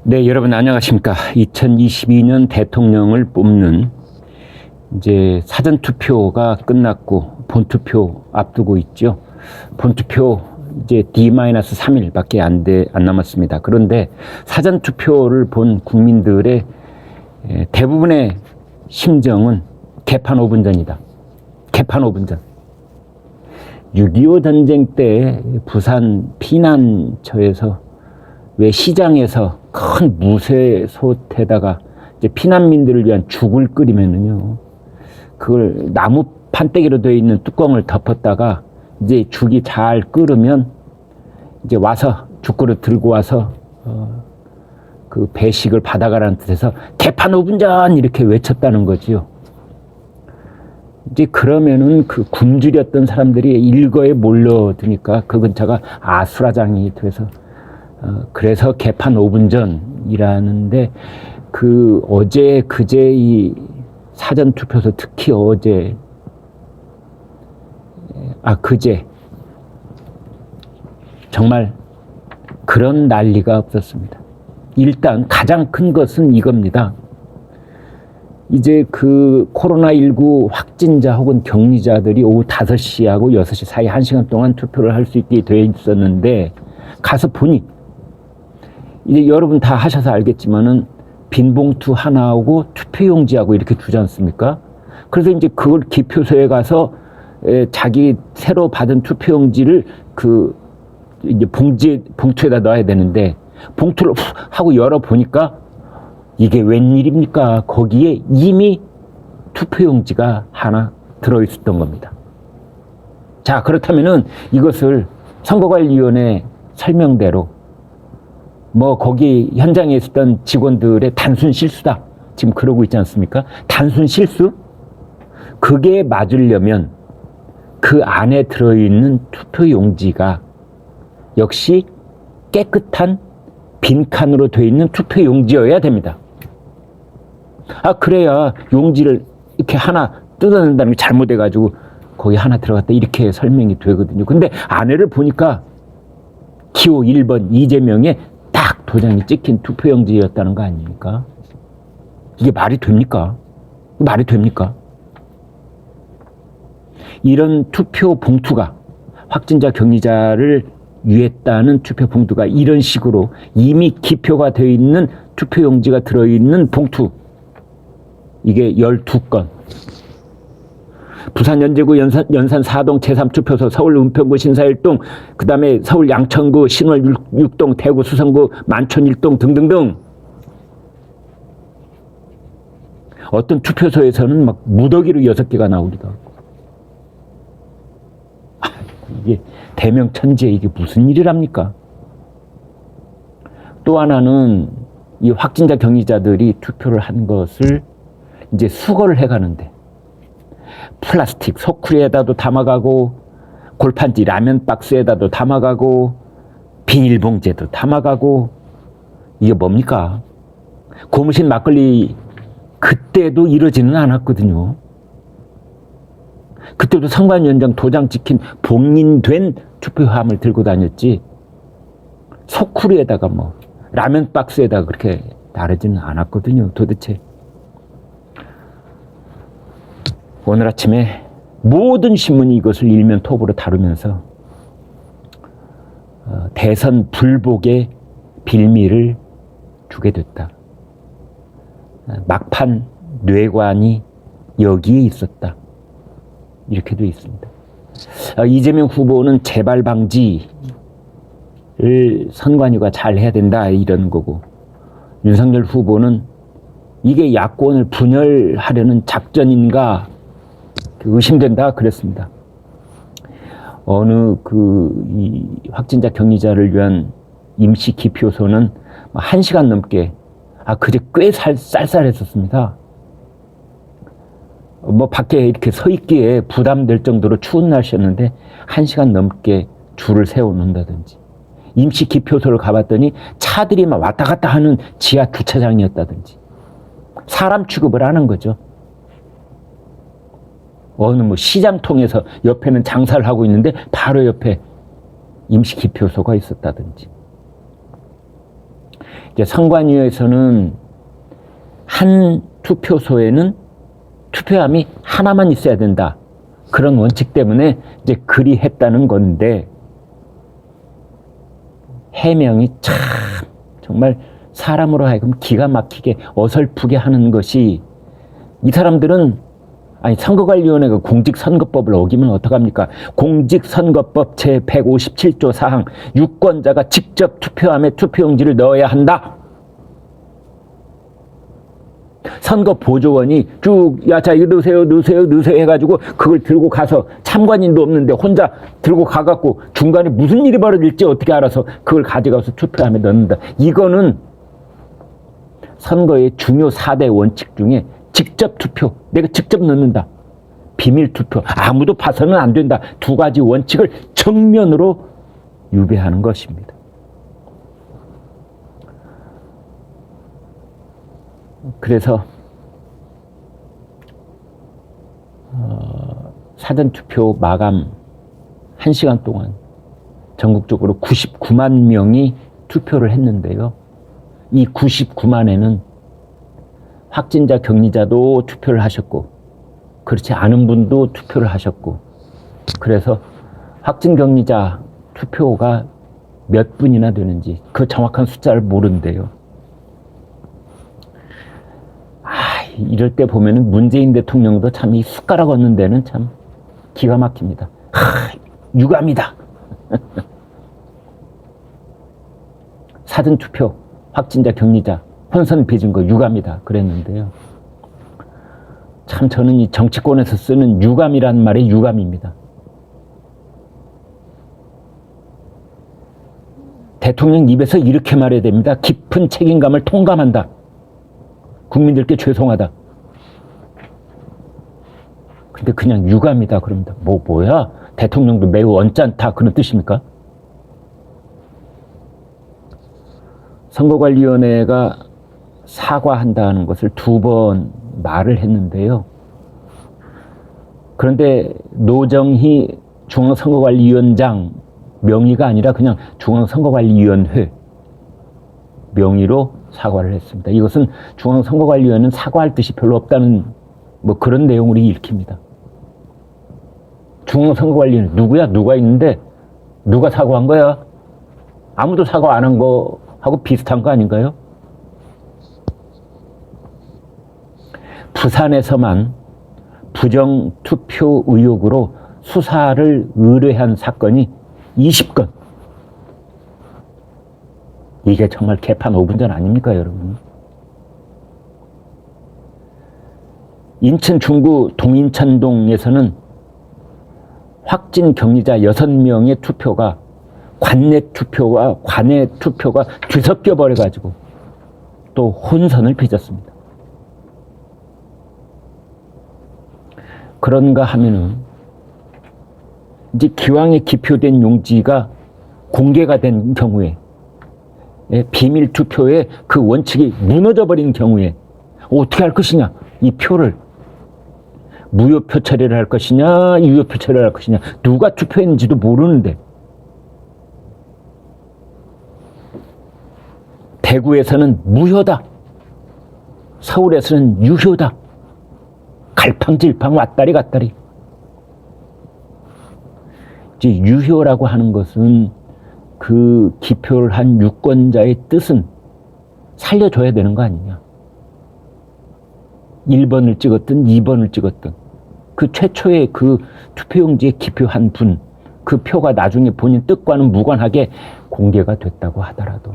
네, 여러분 안녕하십니까. 2022년 대통령을 뽑는 이제 사전투표가 끝났고 본투표 앞두고 있죠. 본투표 이제 D-3일밖에 안 남았습니다. 그런데 사전투표를 본 국민들의 대부분의 심정은 개판 5분 전이다. 개판 5분 전. 6.25 전쟁 때 부산 피난처에서 왜 시장에서 큰 무쇠솥에다가 이제 피난민들을 위한 죽을 끓이면은요, 그걸 나무 판때기로 되어 있는 뚜껑을 덮었다가 이제 죽이 잘 끓으면 이제 와서 죽그릇 들고 와서 그 배식을 받아가라는 뜻에서 개판 5분 전 이렇게 외쳤다는 거지요. 이제 그러면은 그 굶주렸던 사람들이 일거에 몰려드니까 그 근처가 아수라장이 돼서 그래서 개판 5분 전이라는데 그 어제 그제 이 사전투표소 특히 어제 그제 정말 그런 난리가 없었습니다. 일단 가장 큰 것은 이겁니다. 이제 그 코로나19 확진자 혹은 격리자들이 오후 5시하고 6시 사이 1시간 동안 투표를 할 수 있게 되어 있었는데 가서 보니 이제 여러분 다 하셔서 알겠지만은 빈 봉투 하나하고 투표용지하고 이렇게 주지 않습니까? 그래서 이제 그걸 기표소에 가서 자기 새로 받은 투표용지를 그 이제 봉투에다 넣어야 되는데 봉투를 하고 열어 보니까 이게 웬일입니까? 거기에 이미 투표용지가 하나 들어 있었던 겁니다. 자, 그렇다면은 이것을 선거관리위원회 설명대로 뭐 거기 현장에 있었던 직원들의 단순 실수다. 지금 그러고 있지 않습니까? 단순 실수? 그게 맞으려면 그 안에 들어있는 투표용지가 역시 깨끗한 빈칸으로 되어 있는 투표용지여야 됩니다. 그래야 용지를 이렇게 하나 뜯어낸다는 게 잘못해가지고 거기 하나 들어갔다 이렇게 설명이 되거든요. 근데 안에를 보니까 기호 1번 이재명의 딱 도장이 찍힌 투표용지였다는 거 아닙니까? 이게 말이 됩니까? 말이 됩니까? 이런 투표 봉투가 확진자 격리자를 위했다는 투표 봉투가 이런 식으로 이미 기표가 되어 있는 투표용지가 들어있는 봉투, 이게 12건. 부산 연제구 연산 4동 제3투표소, 서울 은평구 신사 1동, 그 다음에 서울 양천구 신월 6동, 대구 수성구 만촌 1동 등등등. 어떤 투표소에서는 막 무더기로 6개가 나오기도 하고. 이게 대명천지에 이게 무슨 일이랍니까? 또 하나는 이 확진자 격리자들이 투표를 한 것을 이제 수거를 해가는데 플라스틱 소쿠리에다도 담아가고 골판지 라면 박스에다도 담아가고 비닐봉지에도 담아가고 이게 뭡니까? 고무신 막걸리 그때도 이러지는 않았거든요. 그때도 선관위원장 도장 찍힌 봉인된 투표함을 들고 다녔지 소쿠리에다가 뭐 라면 박스에다가 그렇게 나르지는 않았거든요. 도대체 오늘 아침에 모든 신문이 이것을 일면 톱으로 다루면서 대선 불복의 빌미를 주게 됐다. 막판 뇌관이 여기에 있었다. 이렇게 되어 있습니다. 이재명 후보는 재발 방지를 선관위가 잘 해야 된다 이런 거고, 윤석열 후보는 이게 야권을 분열하려는 작전인가 의심된다 그랬습니다. 어느 이 확진자 격리자를 위한 임시 기표소는 1시간 넘게 그제 꽤 쌀쌀했었습니다. 뭐 밖에 이렇게 서 있기에 부담될 정도로 추운 날씨였는데 1시간 넘게 줄을 세워놓는다든지, 임시 기표소를 가봤더니 차들이 막 왔다 갔다 하는 지하 주차장이었다든지 사람 취급을 하는 거죠. 어느 뭐 시장통에서 옆에는 장사를 하고 있는데 바로 옆에 임시 기표소가 있었다든지. 이제 선관위에서는 한 투표소에는 투표함이 하나만 있어야 된다. 그런 원칙 때문에 이제 그리했다는 건데, 해명이 참 정말 사람으로 하여금 기가 막히게 어설프게 하는 것이, 이 사람들은 아니 선거관리위원회가 공직선거법을 어기면 어떡합니까? 공직선거법 제157조 사항 유권자가 직접 투표함에 투표용지를 넣어야 한다. 선거보조원이 쭉 야 자 이거 넣으세요 해가지고 그걸 들고 가서 참관인도 없는데 혼자 들고 가갖고 중간에 무슨 일이 벌어질지 어떻게 알아서 그걸 가져가서 투표함에 넣는다. 이거는 선거의 중요 4대 원칙 중에 직접 투표, 내가 직접 넣는다. 비밀 투표, 아무도 봐서는 안 된다. 두 가지 원칙을 정면으로 유배하는 것입니다. 그래서 사전투표 마감 1시간 동안 전국적으로 99만 명이 투표를 했는데요. 이 99만에는 확진자, 격리자도 투표를 하셨고 그렇지 않은 분도 투표를 하셨고, 그래서 확진, 격리자 투표가 몇 분이나 되는지 그 정확한 숫자를 모르는데요. 이럴 때 보면은 문재인 대통령도 참 이 숟가락 얹는 데는 참 기가 막힙니다. 유감이다. 사전투표, 확진자, 격리자, 혼선 빚은 거 유감이다 그랬는데요. 참 저는 이 정치권에서 쓰는 유감이란 말이 유감입니다. 대통령 입에서 이렇게 말해야 됩니다. 깊은 책임감을 통감한다. 국민들께 죄송하다. 근데 그냥 유감이다 그럽니다. 뭐야? 대통령도 매우 언짢다 그런 뜻입니까? 선거관리위원회가 사과한다는 것을 2번 말을 했는데요. 그런데 노정희 중앙선거관리위원장 명의가 아니라 그냥 중앙선거관리위원회 명의로 사과를 했습니다. 이것은 중앙선거관리위원회는 사과할 뜻이 별로 없다는 뭐 그런 내용으로 읽힙니다. 중앙선거관리위원회 누구야? 누가 있는데 누가 사과한 거야? 아무도 사과 안 한 거하고 비슷한 거 아닌가요? 부산에서만 부정투표 의혹으로 수사를 의뢰한 사건이 20건. 이게 정말 개판 5분 전 아닙니까, 여러분? 인천 중구 동인천동에서는 확진 격리자 6명의 투표가 관내 투표와 관외 투표가 뒤섞여 버려가지고 또 혼선을 빚었습니다. 그런가 하면은 이제 기왕에 기표된 용지가 공개가 된 경우에, 비밀 투표의 그 원칙이 무너져 버린 경우에 어떻게 할 것이냐? 이 표를 무효표 처리를 할 것이냐, 유효표 처리를 할 것이냐, 누가 투표했는지도 모르는데. 대구에서는 무효다, 서울에서는 유효다, 갈팡질팡 왔다리 갔다리. 이제 유효라고 하는 것은 그 기표를 한 유권자의 뜻은 살려줘야 되는 거 아니냐. 1번을 찍었든 2번을 찍었든 그 최초의 그 투표용지에 기표한 분, 그 표가 나중에 본인 뜻과는 무관하게 공개가 됐다고 하더라도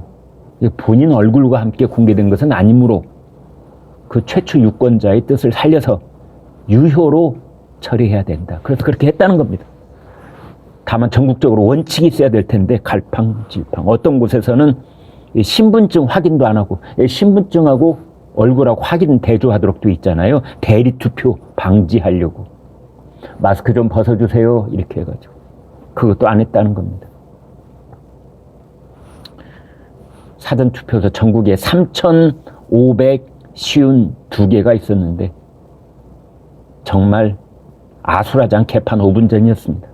본인 얼굴과 함께 공개된 것은 아니므로 그 최초 유권자의 뜻을 살려서 유효로 처리해야 된다. 그래서 그렇게 했다는 겁니다. 다만 전국적으로 원칙이 있어야 될 텐데 갈팡질팡. 어떤 곳에서는 신분증 확인도 안 하고, 신분증하고 얼굴하고 확인 대조하도록 돼 있잖아요. 대리투표 방지하려고. 마스크 좀 벗어주세요 이렇게 해가지고. 그것도 안 했다는 겁니다. 사전투표소 전국에 3,552개가 있었는데 정말 아수라장 개판 5분 전이었습니다.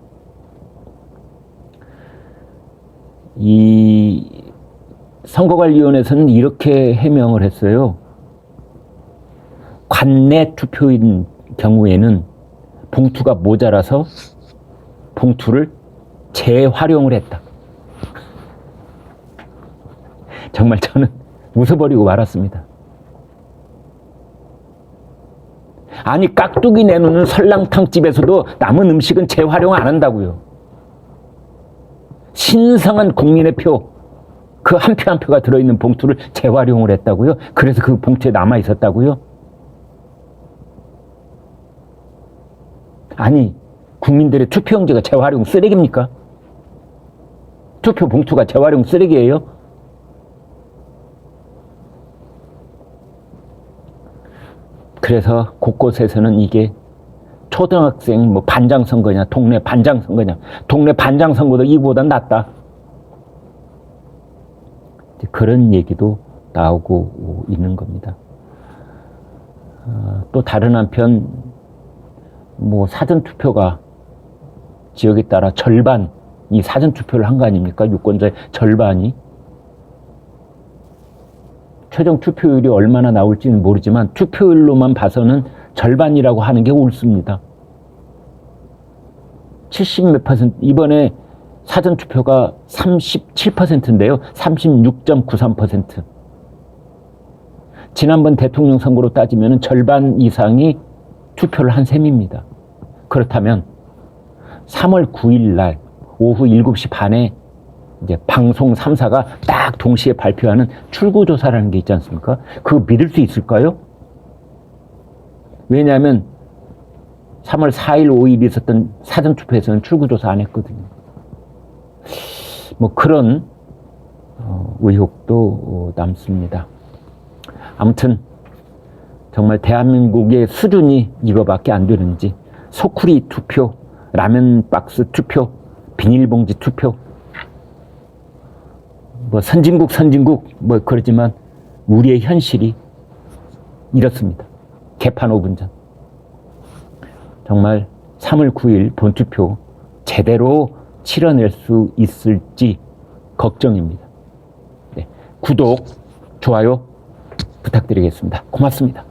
이 선거관리위원회에서는 이렇게 해명을 했어요. 관내 투표인 경우에는 봉투가 모자라서 봉투를 재활용을 했다. 정말 저는 웃어버리고 말았습니다. 아니, 깍두기 내놓는 설렁탕 집에서도 남은 음식은 재활용 안 한다고요. 신성한 국민의 표, 그 한 표 한 표가 들어있는 봉투를 재활용을 했다고요? 그래서 그 봉투에 남아 있었다고요? 아니, 국민들의 투표용지가 재활용 쓰레기입니까? 투표 봉투가 재활용 쓰레기예요? 그래서 곳곳에서는 이게 초등학생 뭐 반장 선거냐, 동네 반장 선거냐, 동네 반장 선거도 이거보다 낫다. 그런 얘기도 나오고 있는 겁니다. 또 다른 한편 뭐 사전투표가 지역에 따라 절반 이 사전투표를 한 거 아닙니까? 유권자의 절반이. 최종 투표율이 얼마나 나올지는 모르지만 투표율로만 봐서는 절반이라고 하는 게 옳습니다. 70몇 %, 이번에 사전투표가 37%인데요. 36.93%. 지난번 대통령 선거로 따지면 절반 이상이 투표를 한 셈입니다. 그렇다면 3월 9일 날 오후 7시 반에 이제 방송 3사가 딱 동시에 발표하는 출구조사라는 게 있지 않습니까? 그거 믿을 수 있을까요? 왜냐하면 3월 4일, 5일 있었던 사전투표에서는 출구조사 안 했거든요. 뭐 그런 의혹도 남습니다. 아무튼 정말 대한민국의 수준이 이거밖에 안 되는지, 소쿠리 투표, 라면 박스 투표, 비닐봉지 투표, 뭐 선진국 뭐 그러지만 우리의 현실이 이렇습니다. 개판 5분 전. 정말 3월 9일 본투표 제대로 치러낼 수 있을지 걱정입니다. 네, 구독, 좋아요 부탁드리겠습니다. 고맙습니다.